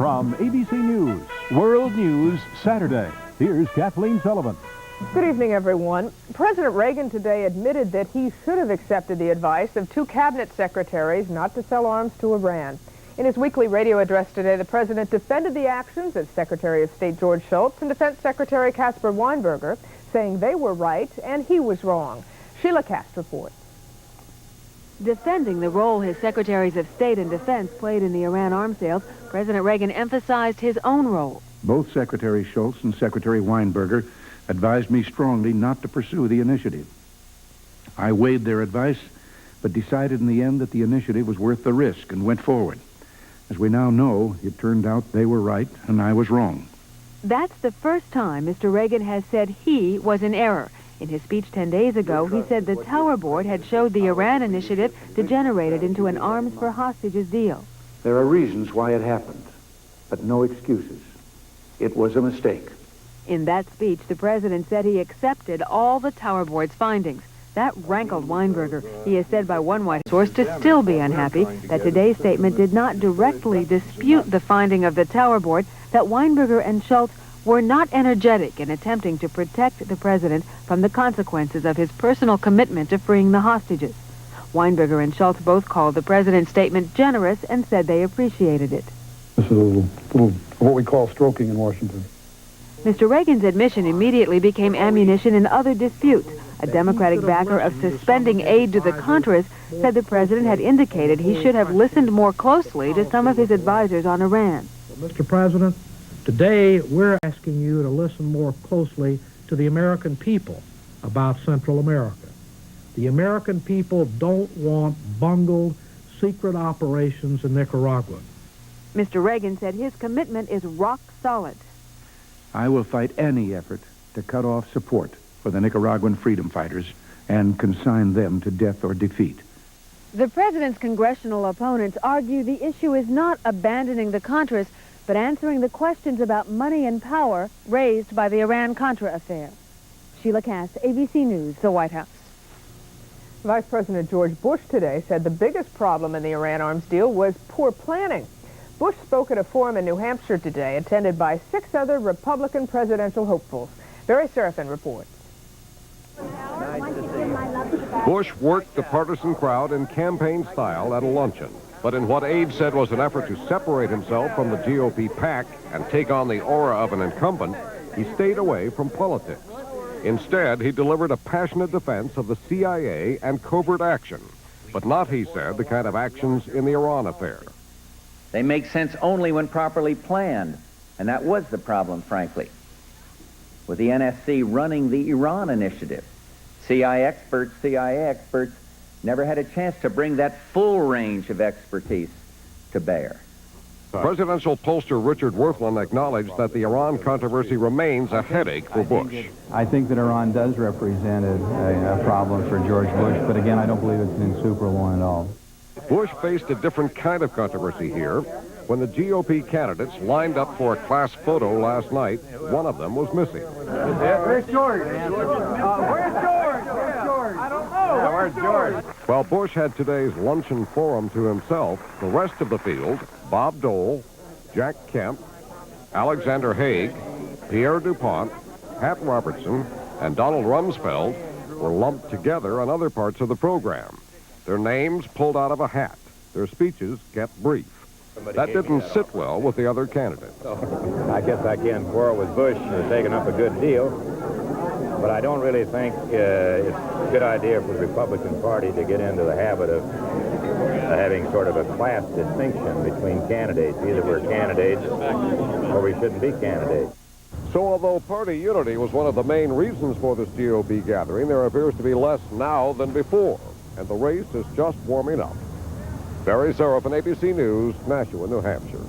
From ABC News, World News, Saturday, here's Kathleen Sullivan. Good evening, everyone. President Reagan today admitted that he should have accepted the advice of two cabinet secretaries not to sell arms to Iran. In his weekly radio address today, the president defended the actions of Secretary of State George Shultz and Defense Secretary Caspar Weinberger, saying they were right and he was wrong. Sheila Cast reports. Defending the role his Secretaries of State and Defense played in the Iran arms sales, President Reagan emphasized his own role. Both Secretary Shultz and Secretary Weinberger advised me strongly not to pursue the initiative. I weighed their advice, but decided in the end that the initiative was worth the risk and went forward. As we now know, it turned out they were right and I was wrong. That's the first time Mr. Reagan has said he was in error. In his speech 10 days ago, he said the Tower Board had showed the Iran initiative degenerated into an arms for hostages deal. There are reasons why it happened, but no excuses. It was a mistake. In that speech, the president said he accepted all the Tower Board's findings. That rankled Weinberger. He is said by one White House source to still be unhappy that today's statement did not directly dispute the finding of the Tower Board that Weinberger and Shultz were not energetic in attempting to protect the president from the consequences of his personal commitment to freeing the hostages. Weinberger and Shultz both called the president's statement generous and said they appreciated it. This is a little what we call stroking in Washington. Mr. Reagan's admission immediately became ammunition in other disputes. A Democratic backer of suspending aid to the Contras said the president had indicated he should have listened more closely to some of his advisors on Iran. Mr. President, today we're asking you to listen more closely to the American people about Central America. The American people don't want bungled secret operations in Nicaragua. Mr. Reagan said his commitment is rock solid. I will fight any effort to cut off support for the Nicaraguan freedom fighters and consign them to death or defeat. The president's congressional opponents argue the issue is not abandoning the Contras, but answering the questions about money and power raised by the Iran-Contra affair. Sheila Cast, ABC News, the White House. Vice President George Bush today said the biggest problem in the Iran arms deal was poor planning. Bush spoke at a forum in New Hampshire today, attended by 6 other Republican presidential hopefuls. Barry Serafin reports. Bush worked the partisan crowd in campaign style at a luncheon, but in what aides said was an effort to separate himself from the GOP pack and take on the aura of an incumbent, he stayed away from politics. Instead, he delivered a passionate defense of the CIA and covert action, but not, he said, the kind of actions in the Iran affair. They make sense only when properly planned, and that was the problem, frankly, with the NSC running the Iran initiative. CIA experts never had a chance to bring that full range of expertise to bear. Presidential pollster Richard Worthland acknowledged that the Iran controversy remains a headache for Bush. I think that Iran does represent a problem for George Bush, but again, I don't believe it's an insuperable one at all. Bush faced a different kind of controversy here. When the GOP candidates lined up for a class photo last night, one of them was missing. Where's George? Where's George? I don't know. Where's George? While Bush had today's luncheon forum to himself, the rest of the field, Bob Dole, Jack Kemp, Alexander Haig, Pierre DuPont, Pat Robertson, and Donald Rumsfeld were lumped together on other parts of the program. Their names pulled out of a hat. Their speeches kept brief. That didn't sit well with the other candidates. I guess I can't quarrel with Bush for taking up a good deal, but I don't really think it's a good idea for the Republican Party to get into the habit of having sort of a class distinction between candidates. Either we're candidates or we shouldn't be candidates. So although party unity was one of the main reasons for this GOP gathering, there appears to be less now than before, and the race is just warming up. Barry Serafin, ABC News, Nashua, New Hampshire.